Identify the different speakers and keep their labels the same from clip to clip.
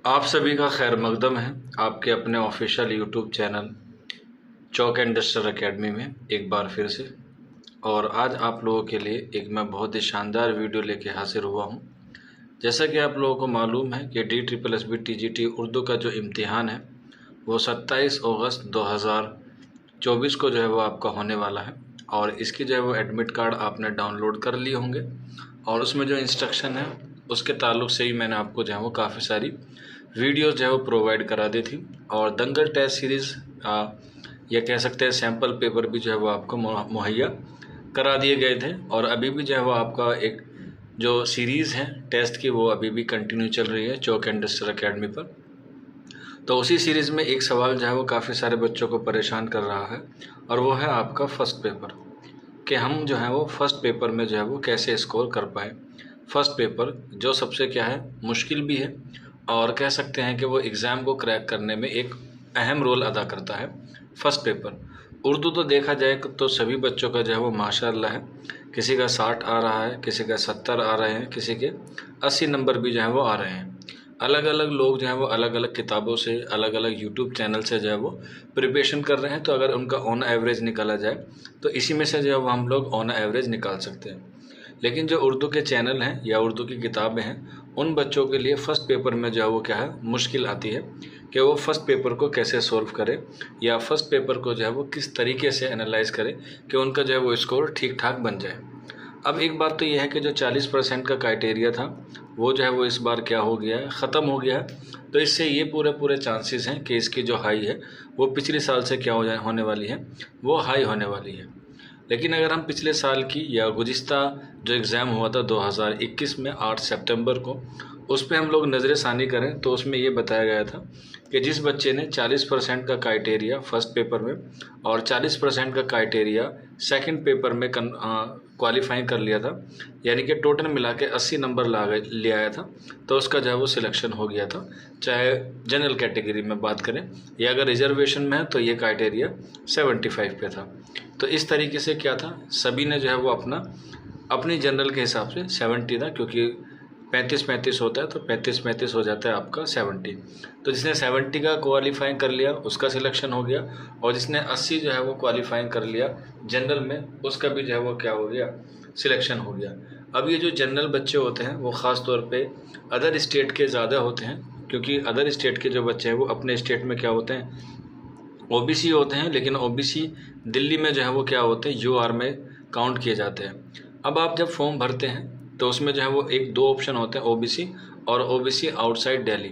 Speaker 1: आप सभी का खैर मकदम है आपके अपने official YouTube channel chalk and duster academy में एक बार फिर से। और आज आप लोगों के लिए एक मैं बहुत ही शानदार वीडियो लेके हाजिर हुआ हूं। जैसा कि आप लोगों को मालूम है कि DSSB TGT उर्दू का जो इम्तिहान है वो 27 अगस्त 2024 को जो है वो आपका होने वाला है। और इसकी जो है वो एडमिट कार्ड आपने डाउनलोड कर लिए होंगे और उसमें जो इंस्ट्रक्शन है उसके ताल्लुक़ से ही मैंने आपको जो है वो काफ़ी सारी वीडियोस जो है वो प्रोवाइड करा दी थी। और दंगल टेस्ट सीरीज़ या कह सकते हैं सैम्पल पेपर भी जो है वो आपको मुहैया करा दिए गए थे। और अभी भी जो है वो आपका एक जो सीरीज़ है टेस्ट की वो अभी भी कंटिन्यू चल रही है चौक एंड डस्टर एकेडमी पर। तो उसी सीरीज़ में एक सवाल जो है वो काफ़ी सारे बच्चों को परेशान कर रहा है और वो है आपका फ़र्स्ट पेपर, कि हम जो है वो फ़र्स्ट पेपर में जो है वो कैसे स्कोर कर पाए। फ़र्स्ट पेपर जो सबसे क्या है मुश्किल भी है और कह सकते हैं कि वो एग्ज़ाम को क्रैक करने में एक अहम रोल अदा करता है। फ़र्स्ट पेपर उर्दू तो देखा जाए तो सभी बच्चों का जो है वो माशाअल्लाह है, किसी का 60 आ रहा है, किसी का 70 आ रहे हैं, किसी के 80 नंबर भी जो है वो आ रहे हैं। अलग अलग लोग जो हैं वो अलग अलग किताबों से अलग अलग यूट्यूब चैनल से जो है वो प्रिपरेशन कर रहे हैं। तो अगर उनका ऑन एवरेज निकाला जाए तो इसी में से जो है वो हम लोग ऑन एवरेज निकाल सकते हैं। लेकिन जो उर्दू के चैनल हैं या उर्दू की किताबें हैं उन बच्चों के लिए फ़र्स्ट पेपर में जो है वो क्या है मुश्किल आती है कि वो फ़र्स्ट पेपर को कैसे सॉल्व करें या फ़र्स्ट पेपर को जो है वो किस तरीके से एनालाइज करें कि उनका जो है वो स्कोर ठीक ठाक बन जाए। अब एक बात तो यह है कि जो 40% का क्राइटेरिया था वो जो है वो इस बार क्या हो गया है, ख़त्म हो गया है। तो इससे ये पूरे चांसेस हैं कि इसकी जो हाई है वो पिछले साल से क्या होने वाली है, वो हाई होने वाली है। लेकिन अगर हम पिछले साल की या गुज़िश्ता जो एग्ज़ाम हुआ था 2021 में 8 सितंबर को, उस पे हम लोग नज़र षानी करें तो उसमें ये बताया गया था कि जिस बच्चे ने 40% का क्राइटेरिया फ़र्स्ट पेपर में और 40% का क्राइटेरिया सेकंड पेपर में क्वालिफाई कर लिया था, यानी कि टोटल मिला के 80 नंबर ले आया था, तो उसका जो है वो सिलेक्शन हो गया था। चाहे जनरल कैटेगरी में बात करें या अगर रिजर्वेशन में है तो ये क्राइटेरिया 75 पे था। तो इस तरीके से क्या था, सभी ने जो है वो अपनी जनरल के हिसाब से 70 था, क्योंकि 35-35 होता है तो 35-35 हो जाता है आपका 70। तो जिसने 70 का क्वालिफाई कर लिया उसका सिलेक्शन हो गया और जिसने 80 जो है वो क्वालिफाई कर लिया जनरल में उसका भी जो है वो क्या हो गया, सिलेक्शन हो गया। अब ये जो जनरल बच्चे होते हैं वो ख़ास तौर पे अदर स्टेट के ज़्यादा होते हैं, क्योंकि अदर स्टेट के जो बच्चे हैं वो अपने स्टेट में क्या होते हैं, OBC होते हैं, लेकिन OBC दिल्ली में जो है वो क्या होते हैं, UR में काउंट किए जाते हैं। अब आप जब फॉर्म भरते हैं तो उसमें जो है वो एक दो ऑप्शन होते हैं, OBC और OBC आउटसाइड दिल्ली।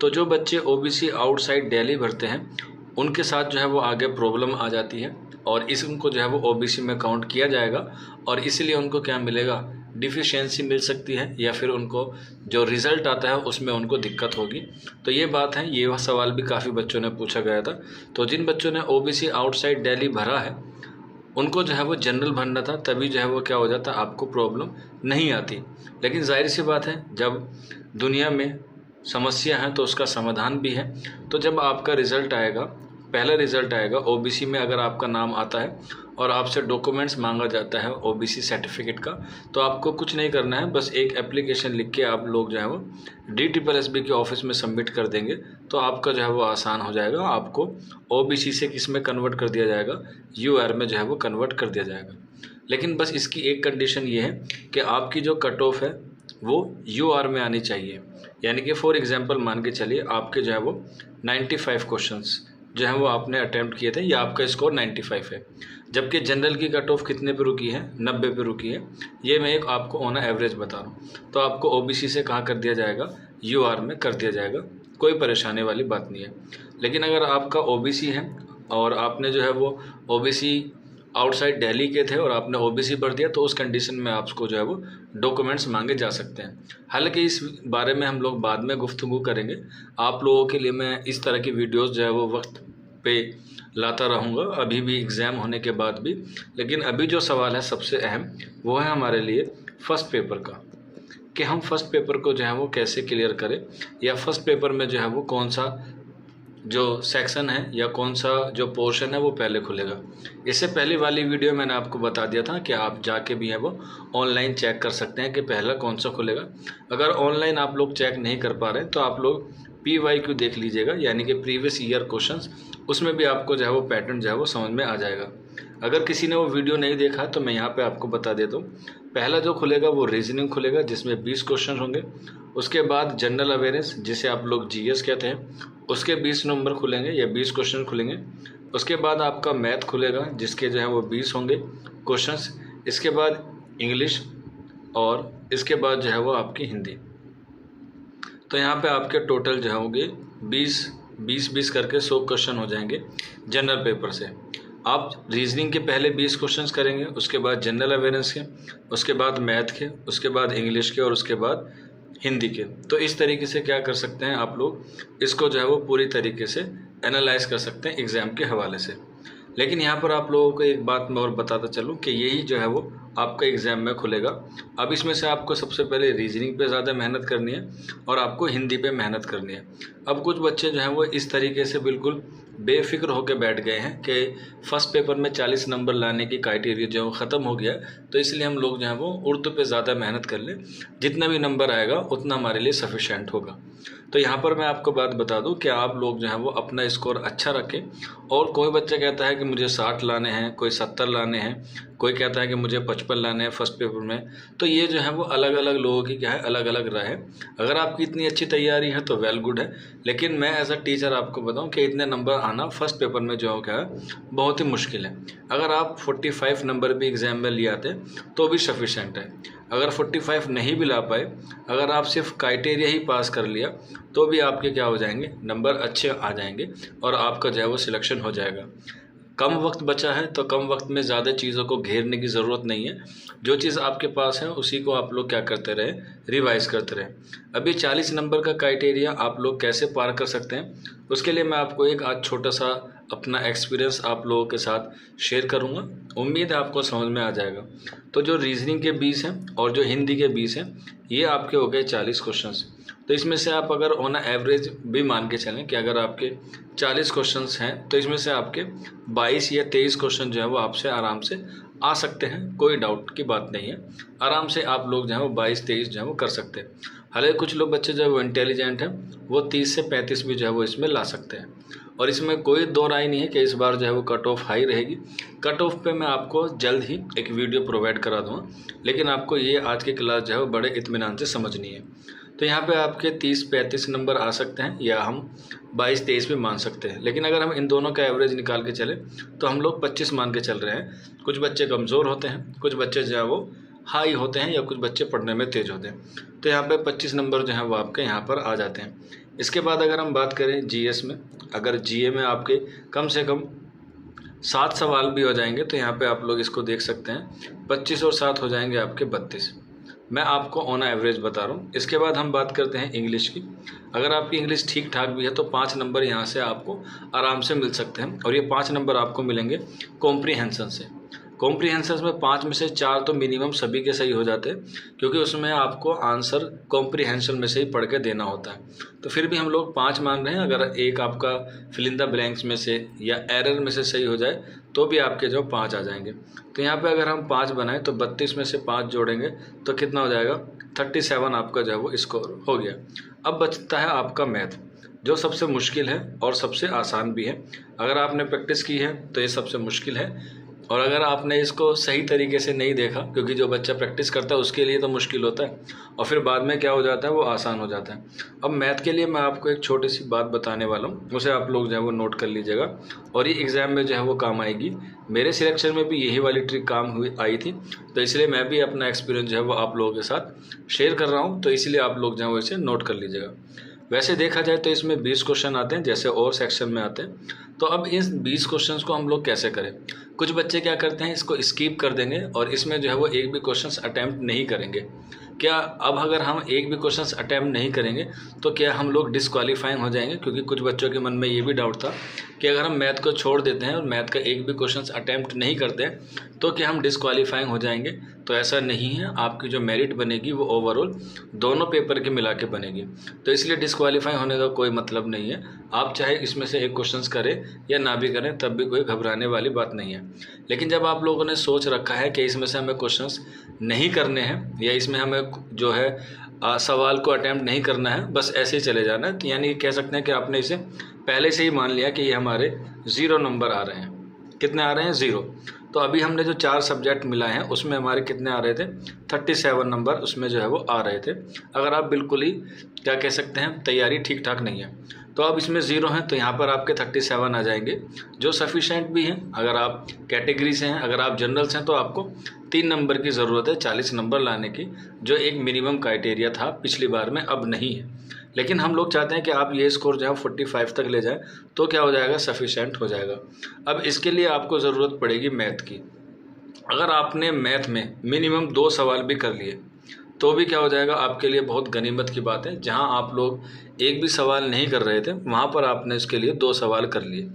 Speaker 1: तो जो बच्चे OBC आउटसाइड दिल्ली भरते हैं उनके साथ जो है वो आगे प्रॉब्लम आ जाती है और उनको जो है वो OBC में काउंट किया जाएगा और इसलिए उनको क्या मिलेगा, डिफिशियंसी मिल सकती है या फिर उनको जो रिज़ल्ट आता है उसमें उनको दिक्कत होगी। तो ये बात है, ये सवाल भी काफ़ी बच्चों ने पूछा गया था। तो जिन बच्चों ने OBC आउटसाइड दिल्ली भरा है उनको जो है वो जनरल भरना था, तभी जो है वो क्या हो जाता, आपको प्रॉब्लम नहीं आती। लेकिन जाहिर सी बात है जब दुनिया में समस्या है तो उसका समाधान भी है। तो जब आपका रिज़ल्ट आएगा, पहला रिज़ल्ट आएगा OBC में, अगर आपका नाम आता है और आपसे डॉक्यूमेंट्स मांगा जाता है OBC सर्टिफिकेट का, तो आपको कुछ नहीं करना है, बस एक एप्लीकेशन लिख के आप लोग जो है वो DSSB के ऑफिस में सबमिट कर देंगे तो आपका जो है वो आसान हो जाएगा। आपको OBC से किस में कन्वर्ट कर दिया जाएगा, UR में जो है वो कन्वर्ट कर दिया जाएगा। लेकिन बस इसकी एक कंडीशन ये है कि आपकी जो कट ऑफ है वो UR में आनी चाहिए। यानी कि फॉर एग्जांपल मान के चलिए आपके जो है वो 95 क्वेश्चंस जो है वो आपने अटैम्प्ट किए थे या आपका स्कोर 95 है, जबकि जनरल की कट ऑफ कितने पे रुकी है, 90 पे रुकी है। ये मैं एक आपको ऑन एवरेज बता रहा हूँ। तो आपको OBC से कहाँ कर दिया जाएगा, UR में कर दिया जाएगा, कोई परेशानी वाली बात नहीं है। लेकिन अगर आपका OBC है और आपने जो है वो OBC आउटसाइड दिल्ली के थे और आपने OBC भर दिया तो उस कंडीशन में आपको जो है वो डॉक्यूमेंट्स मांगे जा सकते हैं। हालांकि इस बारे में हम लोग बाद में गुफ्तगू करेंगे। आप लोगों के लिए मैं इस तरह की वीडियोस जो है वो वक्त पे लाता रहूँगा, अभी भी एग्ज़ाम होने के बाद भी। लेकिन अभी जो सवाल है सबसे अहम वो है हमारे लिए फ़र्स्ट पेपर का, कि हम फर्स्ट पेपर को जो है वो कैसे क्लियर करें या फर्स्ट पेपर में जो है वो कौन सा जो सेक्शन है या कौन सा जो पोर्शन है वो पहले खुलेगा। इससे पहले वाली वीडियो मैंने आपको बता दिया था कि आप जाके भी है वो ऑनलाइन चेक कर सकते हैं कि पहला कौन सा खुलेगा। अगर ऑनलाइन आप लोग चेक नहीं कर पा रहे तो आप लोग PYQ देख लीजिएगा, यानी कि प्रीवियस ईयर क्वेश्चंस, उसमें भी आपको जो है वो पैटर्न जो है वो समझ में आ जाएगा। अगर किसी ने वो वीडियो नहीं देखा तो मैं यहाँ पे आपको बता देता हूँ। पहला जो खुलेगा वो रीजनिंग खुलेगा, जिसमें 20 क्वेश्चन होंगे। उसके बाद जनरल अवेयरनेस, जिसे आप लोग GS कहते हैं, उसके 20 नंबर खुलेंगे या 20 क्वेश्चन खुलेंगे। उसके बाद आपका मैथ खुलेगा, जिसके जो है वो 20 होंगे क्वेश्चंस। इसके बाद इंग्लिश, और इसके बाद जो है वो आपकी हिंदी। तो यहाँ पे आपके टोटल जो होंगे 20 करके 100 क्वेश्चन हो जाएंगे जनरल पेपर से। आप रीजनिंग के पहले 20 क्वेश्चंस करेंगे, उसके बाद जनरल अवेयरनेस के, उसके बाद मैथ के, उसके बाद इंग्लिश के, और उसके बाद हिंदी के। तो इस तरीके से क्या कर सकते हैं आप लोग, इसको जो है वो पूरी तरीके से एनालाइज कर सकते हैं एग्ज़ाम के हवाले से। लेकिन यहाँ पर आप लोगों को एक बात मैं और बताता चलूँ कि यही जो है वो आपका एग्ज़ाम में खुलेगा। अब इसमें से आपको सबसे पहले रीजनिंग पे ज़्यादा मेहनत करनी है और आपको हिंदी पे मेहनत करनी है। अब कुछ बच्चे जो हैं वो इस तरीके से बिल्कुल बेफिक्र होकर बैठ गए हैं कि फर्स्ट पेपर में 40 नंबर लाने की क्राइटेरिया जो ख़त्म हो गया, तो इसलिए हम लोग जो है वो उर्दू पे ज़्यादा मेहनत कर लें, जितना भी नंबर आएगा उतना हमारे लिए सफिशेंट होगा। तो यहाँ पर मैं आपको बात बता दूं कि आप लोग जो हैं वो अपना स्कोर अच्छा रखें। और कोई बच्चा कहता है कि मुझे 60 लाने हैं, कोई 70 लाने हैं, कोई कहता है कि मुझे 55 लाने हैं फर्स्ट पेपर में। तो ये जो है वो अलग अलग लोगों की क्या है, अलग अलग राय है। अगर आपकी इतनी अच्छी तैयारी है तो वेल गुड है, लेकिन मैं एज अ टीचर आपको बताऊं कि इतने नंबर आना फर्स्ट पेपर में जो क्या है बहुत ही मुश्किल है। अगर आप 45 नंबर भी एग्ज़ाम में ले आते तो भी सफिशेंट है। अगर 45 नहीं भी ला पाए, अगर आप सिर्फ क्राइटेरिया ही पास कर लिया तो भी आपके क्या हो जाएंगे, नंबर अच्छे आ जाएंगे और आपका जो है वो सिलेक्शन हो जाएगा। कम वक्त बचा है तो कम वक्त में ज़्यादा चीज़ों को घेरने की ज़रूरत नहीं है। जो चीज़ आपके पास है उसी को आप लोग क्या करते रहे, रिवाइज करते रहे। अभी 40 नंबर का क्राइटेरिया आप लोग कैसे पार कर सकते हैं, उसके लिए मैं आपको एक आज छोटा सा अपना एक्सपीरियंस आप लोगों के साथ शेयर करूंगा। उम्मीद है आपको समझ में आ जाएगा। तो जो रीजनिंग के 20 हैं और जो हिंदी के 20 हैं, ये आपके हो गए 40 क्वेश्चंस। तो इसमें से आप अगर ऑन एवरेज भी मान के चलें कि अगर आपके 40 क्वेश्चंस हैं तो इसमें से आपके 22 या 23 क्वेश्चन जो है वो आपसे आराम से आ सकते हैं, कोई डाउट की बात नहीं है। आराम से आप लोग जो है वो 22-23 जो है वो कर सकते हैं। हालांकि कुछ लोग बच्चे जो है वो इंटेलिजेंट हैं, वो 30 से 35 भी जो है वो इसमें ला सकते हैं। और इसमें कोई दो राय नहीं है कि इस बार जो है वो कट ऑफ हाई रहेगी। कट ऑफ पे मैं आपको जल्द ही एक वीडियो प्रोवाइड करा दूँगा, लेकिन आपको ये आज की क्लास जो है वो बड़े इत्मीनान से समझनी है। तो यहाँ पे आपके 30-35 नंबर आ सकते हैं या हम 22-23 भी मान सकते हैं। लेकिन अगर हम इन दोनों का एवरेज निकाल के चले तो हम लोग 25 मान के चल रहे हैं। कुछ बच्चे कमज़ोर होते हैं, कुछ बच्चे जो है वो हाई होते हैं, या कुछ बच्चे पढ़ने में तेज़ होते हैं। तो यहाँ पे 25 नंबर जो है वो आपके यहाँ पर आ जाते हैं। इसके बाद अगर हम बात करें GS में, अगर GA में आपके कम से कम 7 सवाल भी हो जाएंगे तो यहाँ पे आप लोग इसको देख सकते हैं, 25 और 7 हो जाएंगे आपके 32। मैं आपको ऑन एवरेज बता रहा हूँ। इसके बाद हम बात करते हैं इंग्लिश की। अगर आपकी इंग्लिश ठीक ठाक भी है तो 5 नंबर यहाँ से आपको आराम से मिल सकते हैं, और ये 5 नंबर आपको मिलेंगे कॉम्प्रीहेंशन से। कॉम्प्रीहेंशन में 5 में से 4 तो मिनिमम सभी के सही हो जाते हैं, क्योंकि उसमें आपको आंसर कॉम्प्रीहेंशन में से ही पढ़ के देना होता है। तो फिर भी हम लोग 5 मान रहे हैं। अगर एक आपका फिल इन द ब्लैंक्स में से या एरर में से सही हो जाए तो भी आपके जो 5 आ जाएंगे। तो यहाँ पे अगर हम 5 बनाएं तो 32 में से 5 जोड़ेंगे तो कितना हो जाएगा, 37 आपका जो है वो स्कोर हो गया। अब बचता है आपका मैथ, जो सबसे मुश्किल है और सबसे आसान भी है। अगर आपने प्रैक्टिस की है तो ये सबसे मुश्किल है, और अगर आपने इसको सही तरीके से नहीं देखा, क्योंकि जो बच्चा प्रैक्टिस करता है उसके लिए तो मुश्किल होता है और फिर बाद में क्या हो जाता है, वो आसान हो जाता है। अब मैथ के लिए मैं आपको एक छोटी सी बात बताने वाला हूँ, उसे आप लोग जो है वो नोट कर लीजिएगा, और ये एग्ज़ाम में जो है वो काम आएगी। मेरे सिलेक्शन में भी यही वाली ट्रिक काम आई थी, तो इसलिए मैं भी अपना एक्सपीरियंस जो है वो आप लोगों के साथ शेयर कर रहा हूँ। तो इसलिए आप लोग जो है वो इसे नोट कर लीजिएगा। वैसे देखा जाए तो इसमें 20 क्वेश्चन आते हैं, जैसे और सेक्शन में आते हैं। तो अब इस 20 क्वेश्चंस को हम लोग कैसे करें। कुछ बच्चे क्या करते हैं, इसको स्किप कर देंगे और इसमें जो है वो एक भी क्वेश्चंस अटैम्प्ट नहीं करेंगे। क्या अब अगर हम एक भी क्वेश्चंस अटैम्प्ट नहीं करेंगे तो क्या हम लोग डिस्क्वालीफाइंग हो जाएंगे? क्योंकि कुछ बच्चों के मन में ये भी डाउट था कि अगर हम मैथ को छोड़ देते हैं और मैथ का एक भी क्वेश्चंस अटैम्प्ट नहीं करते हैं तो क्या हम डिस्क्वालीफाइंग हो जाएंगे। तो ऐसा नहीं है, आपकी जो मेरिट बनेगी वो ओवरऑल दोनों पेपर के मिला के बनेगी। तो इसलिए डिस्क्वालीफाई होने का कोई मतलब नहीं है। आप चाहे इसमें से एक क्वेश्चंस करें या ना भी करें तब भी कोई घबराने वाली बात नहीं है। लेकिन जब आप लोगों ने सोच रखा है कि इसमें से हमें क्वेश्चंस नहीं करने हैं या इसमें हमें जो है सवाल को अटैम्प्ट नहीं करना है, बस ऐसे ही चले जाना है, तो यानी कह सकते हैं कि आपने इसे पहले से ही मान लिया कि ये हमारे 0 नंबर आ रहे हैं। कितने आ रहे हैं? 0। तो अभी हमने जो 4 सब्जेक्ट मिलाए हैं उसमें हमारे कितने आ रहे थे? 37 नंबर उसमें जो है वो आ रहे थे। अगर आप बिल्कुल ही क्या कह सकते हैं तैयारी ठीक ठाक नहीं है तो अब इसमें 0 हैं तो यहाँ पर आपके 37 आ जाएंगे, जो सफिशेंट भी हैं। अगर आप कैटेगरी से हैं, अगर आप जनरल से हैं तो आपको 3 नंबर की ज़रूरत है 40 नंबर लाने की, जो एक मिनिमम क्राइटेरिया था पिछली बार में, अब नहीं है। लेकिन हम लोग चाहते हैं कि आप ये स्कोर जो है 45 तक ले जाएं, तो क्या हो जाएगा? सफिशेंट हो जाएगा। अब इसके लिए आपको ज़रूरत पड़ेगी मैथ की। अगर आपने मैथ में मिनिमम 2 सवाल भी कर लिए तो भी क्या हो जाएगा? आपके लिए बहुत गनीमत की बात है। जहां आप लोग एक भी सवाल नहीं कर रहे थे वहां पर आपने इसके लिए 2 सवाल कर लिए।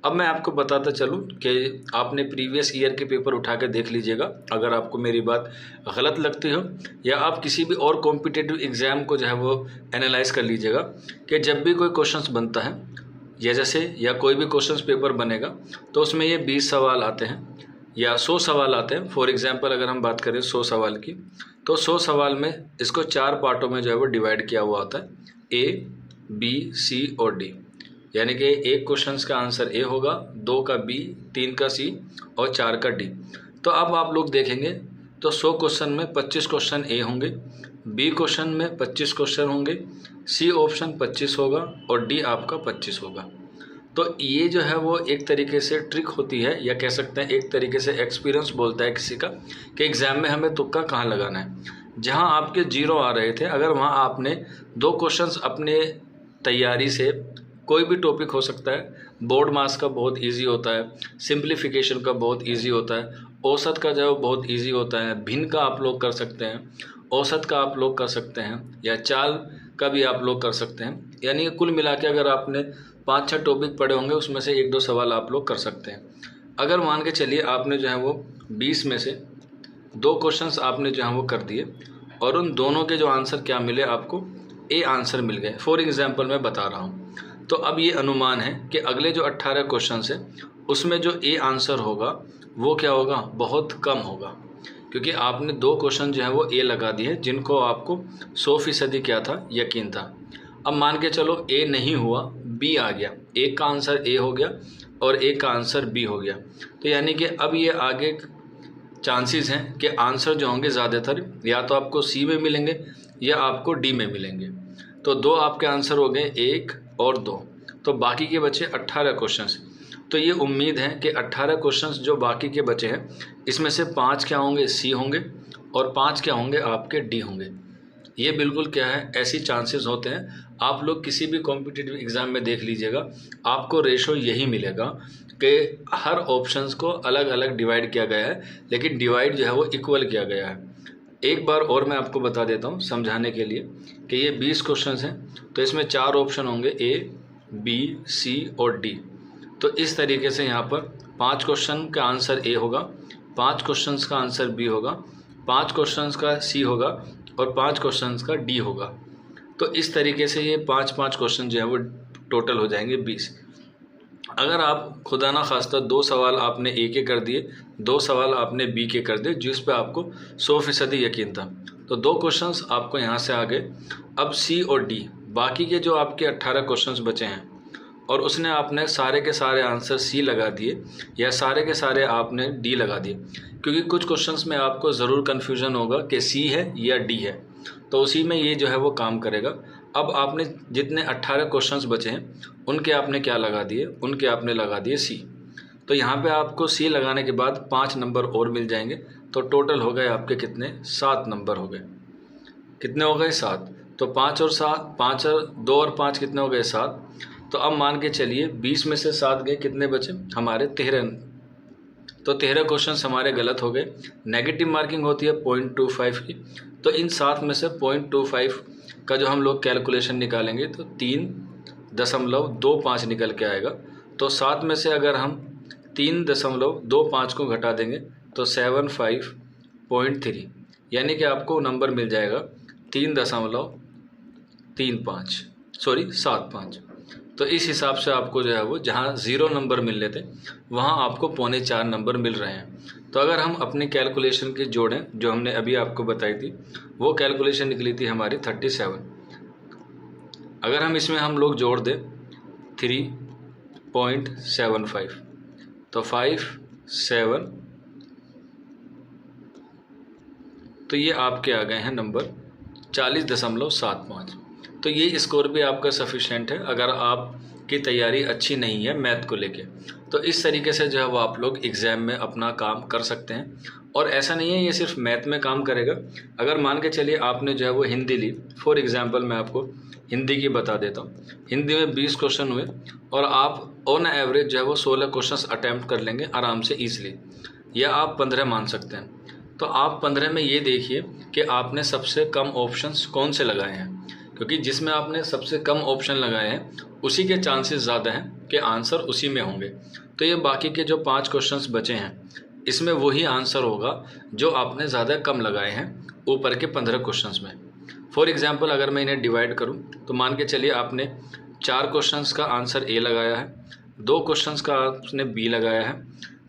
Speaker 1: अब मैं आपको बताता चलूं कि आपने प्रीवियस ईयर के पेपर उठा के देख लीजिएगा, अगर आपको मेरी बात गलत लगती हो, या आप किसी भी और कॉम्पिटिटिव एग्ज़ाम को जो है वो एनालाइज कर लीजिएगा कि जब भी कोई क्वेश्चंस बनता है या कोई भी क्वेश्चंस पेपर बनेगा तो उसमें ये 20 सवाल आते हैं या 100 सवाल आते हैं। फॉर एग्जांपल अगर हम बात करें 100 सवाल की, तो 100 सवाल में इसको 4 पार्टों में जो है वो डिवाइड किया हुआ होता है, A, B, C और D। यानी कि एक क्वेश्चन का आंसर A होगा, 2 का B, 3 का C और 4 का D। तो अब आप लोग देखेंगे तो 100 क्वेश्चन में 25 क्वेश्चन A होंगे, B क्वेश्चन में 25 क्वेश्चन होंगे, C ऑप्शन 25 होगा और D आपका 25 होगा। तो ये जो है वो एक तरीके से ट्रिक होती है, या कह सकते हैं एक तरीके से एक्सपीरियंस बोलता है किसी का कि एग्ज़ाम में हमें तुक्का कहाँ लगाना है। जहाँ आपके 0 आ रहे थे, अगर वहाँ आपने 2 क्वेश्चंस अपने तैयारी से, कोई भी टॉपिक हो सकता है, बोर्ड मास का बहुत इजी होता है, सिंप्लीफिकेशन का बहुत इजी होता है, औसत का जो है वो बहुत इजी होता है, भिन्न का आप लोग कर सकते हैं, औसत का आप लोग कर सकते हैं, या चाल का भी आप लोग कर सकते हैं। यानी कुल मिला के अगर आपने 5-6 टॉपिक पढ़े होंगे उसमें से 1-2 सवाल आप लोग कर सकते हैं। अगर मान के चलिए आपने जो है वो 20 में से 2 क्वेश्चंस आपने जो है वो कर दिए और उन दोनों के जो आंसर क्या मिले, आपको A आंसर मिल गए। फॉर एग्जांपल मैं बता रहा हूँ, तो अब ये अनुमान है कि अगले जो 18 क्वेश्चंस है उसमें जो A आंसर होगा वो क्या होगा? बहुत कम होगा, क्योंकि आपने 2 क्वेश्चन जो है वो A लगा दिए जिनको आपको 100% क्या था? यकीन था। अब मान के चलो A नहीं हुआ, B आ गया, एक का आंसर A हो गया और एक का आंसर B हो गया, तो यानी कि अब ये आगे चांसेस हैं कि आंसर जो होंगे ज़्यादातर या तो आपको C में मिलेंगे या आपको D में मिलेंगे। तो 2 आपके आंसर हो गए, 1 और 2, तो बाकी के बचे 18 क्वेश्चंस। तो ये उम्मीद है कि 18 क्वेश्चंस जो बाकी के बचे हैं इसमें से 5 क्या होंगे? C होंगे और 5 क्या होंगे? आपके D होंगे। ये बिल्कुल क्या है, ऐसी चांसेस होते हैं। आप लोग किसी भी कॉम्पिटिटिव एग्ज़ाम में देख लीजिएगा, आपको रेशो यही मिलेगा कि हर ऑप्शंस को अलग अलग डिवाइड किया गया है, लेकिन डिवाइड जो है वो इक्वल किया गया है। एक बार और मैं आपको बता देता हूँ समझाने के लिए कि ये 20 क्वेश्चंस हैं, तो इसमें 4 ऑप्शन होंगे, A, B, C और D। तो इस तरीके से यहाँ पर 5 क्वेश्चन का आंसर A होगा, 5 क्वेश्चंस का आंसर B होगा, 5 क्वेश्चंस का C होगा और 5 क्वेश्चंस का D होगा। तो इस तरीके से ये 5-5 क्वेश्चन जो है वो टोटल हो जाएंगे 20। अगर आप खुदा ना खास्ता 2 सवाल आपने A के कर दिए, 2 सवाल आपने B के कर दिए जिस पे आपको 100% यकीन था, तो 2 क्वेश्चंस आपको यहाँ से आ गए। अब C और D, बाकी के जो आपके 18 क्वेश्चंस बचे हैं और उसने आपने सारे के सारे आंसर C लगा दिए या सारे के सारे आपने D लगा दिए, क्योंकि कुछ क्वेश्चंस में आपको ज़रूर कन्फ्यूज़न होगा कि C है या D है, तो उसी में ये जो है वो काम करेगा। अब आपने जितने 18 क्वेश्चंस बचे हैं उनके आपने क्या लगा दिए? उनके आपने लगा दिए C। तो यहाँ पे आपको C लगाने के बाद 5 नंबर और मिल जाएंगे, तो टोटल हो गए आपके कितने? 7 नंबर हो गए। कितने हो गए? 7। तो 5 और 7, 5 और 2 और 5 कितने हो गए? 7। तो अब मान के चलिए 20 में से 7 गए, कितने बचे हमारे? 13। तो 13 क्वेश्चंस हमारे गलत हो गए। नेगेटिव मार्किंग होती है 0.25 की, तो इन 7 में से 0.25 का जो हम लोग कैलकुलेशन निकालेंगे तो 3.25 निकल के आएगा। तो 7 में से अगर हम 3.25 को घटा देंगे तो 7.5 0.3, यानी कि आपको नंबर मिल जाएगा 3.75। तो इस हिसाब से आपको जो है वो जहाँ 0 नंबर मिल रहे थे वहाँ आपको 4.25 नंबर मिल रहे हैं। तो अगर हम अपनी कैलकुलेशन की जोड़ें जो हमने अभी आपको बताई थी, वो कैलकुलेशन निकली थी हमारी 37। अगर हम इसमें हम लोग जोड़ दें 3.75 तो 5 7, तो ये आपके आ गए हैं नंबर 40.75। तो ये स्कोर भी आपका सफिशेंट है अगर आपकी तैयारी अच्छी नहीं है मैथ को लेके। तो इस तरीके से जो है वो आप लोग एग्ज़ाम में अपना काम कर सकते हैं। और ऐसा नहीं है ये सिर्फ मैथ में काम करेगा। अगर मान के चलिए आपने जो है वो हिंदी ली, फॉर एग्ज़ाम्पल मैं आपको हिंदी की बता देता हूँ। हिंदी में 20 क्वेश्चन हुए और आप ऑन एवरेज जो है वो 16 क्वेश्चन अटैम्प्ट कर लेंगे आराम से ईजिली, या आप 15 मान सकते हैं। तो आप 15 में ये देखिए कि आपने सबसे कम ऑप्शंस कौन से लगाए हैं, क्योंकि जिसमें आपने सबसे कम ऑप्शन लगाए हैं उसी के चांसेस ज़्यादा हैं कि आंसर उसी में होंगे। तो ये बाकी के जो 5 क्वेश्चंस बचे हैं इसमें वही आंसर होगा जो आपने ज़्यादा कम लगाए हैं ऊपर के 15 क्वेश्चंस में। फॉर एग्ज़ाम्पल अगर मैं इन्हें डिवाइड करूं तो मान के चलिए आपने 4 क्वेश्चंस का आंसर ए लगाया है, 2 क्वेश्चंस का आपने बी लगाया है,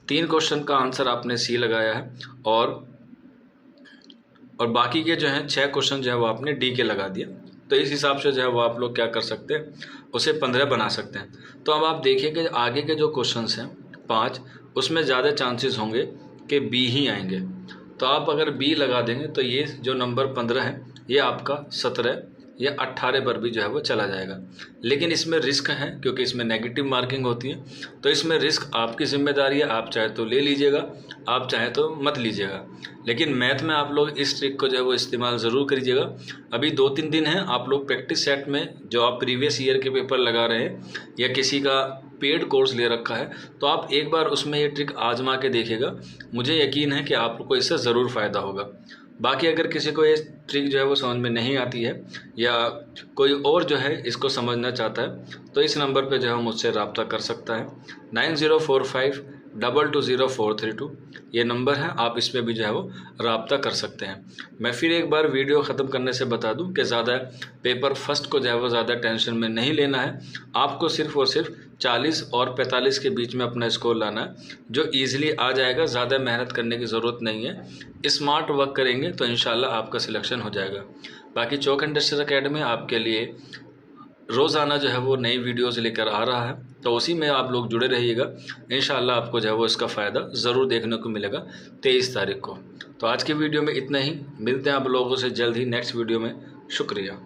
Speaker 1: 3 क्वेश्चन का आंसर आपने सी लगाया है, और बाकी के जो हैं 6 क्वेश्चन जो है वो आपने डी के लगा दिया। तो इस हिसाब से जो है वो आप लोग क्या कर सकते हैं, उसे 15 बना सकते हैं। तो अब आप देखिए कि आगे के जो क्वेश्चंस हैं 5, उसमें ज़्यादा चांसेस होंगे कि बी ही आएंगे। तो आप अगर बी लगा देंगे तो ये जो नंबर 15 है ये आपका 17 या 18 पर भी जो है वो चला जाएगा। लेकिन इसमें रिस्क है क्योंकि इसमें नेगेटिव मार्किंग होती है। तो इसमें रिस्क आपकी जिम्मेदारी है, आप चाहे तो ले लीजिएगा, आप चाहे तो मत लीजिएगा। लेकिन मैथ में आप लोग इस ट्रिक को जो है वो इस्तेमाल ज़रूर करिएगा। अभी 2-3 दिन हैं, आप लोग प्रैक्टिस सेट में जो आप प्रीवियस ईयर के पेपर लगा रहे हैं या किसी का पेड कोर्स ले रखा है तो आप एक बार उसमें ये ट्रिक आजमा के देखिएगा। मुझे यकीन है कि आपको इससे ज़रूर फ़ायदा होगा। बाकी अगर किसी को ये ट्रिक जो है वो समझ में नहीं आती है या कोई और जो है इसको समझना चाहता है तो इस नंबर पे जो है मुझसे रब्ता कर सकता है। 9045220432 ये नंबर है, आप इस पर भी जो है वो रब्ता कर सकते हैं। मैं फिर एक बार वीडियो ख़त्म करने से बता दूं कि ज़्यादा पेपर फर्स्ट को जो है वो ज़्यादा टेंशन में नहीं लेना है। आपको सिर्फ और सिर्फ 40 और 45 के बीच में अपना स्कोर लाना है जो ईज़िली आ जाएगा। ज़्यादा मेहनत करने की ज़रूरत नहीं है, स्मार्ट वर्क करेंगे तो इंशाल्लाह आपका सिलेक्शन हो जाएगा। बाकी चौक एंड डस्टर एकेडमी आपके लिए रोज़ाना जो है वो नई वीडियोज़ लेकर आ रहा है, तो उसी में आप लोग जुड़े रहिएगा। इंशाल्लाह आपको जो है वो इसका फ़ायदा ज़रूर देखने को मिलेगा 23 तारीख को। तो आज की वीडियो में इतना ही, मिलते हैं आप लोगों से जल्द ही नेक्स्ट वीडियो में। शुक्रिया।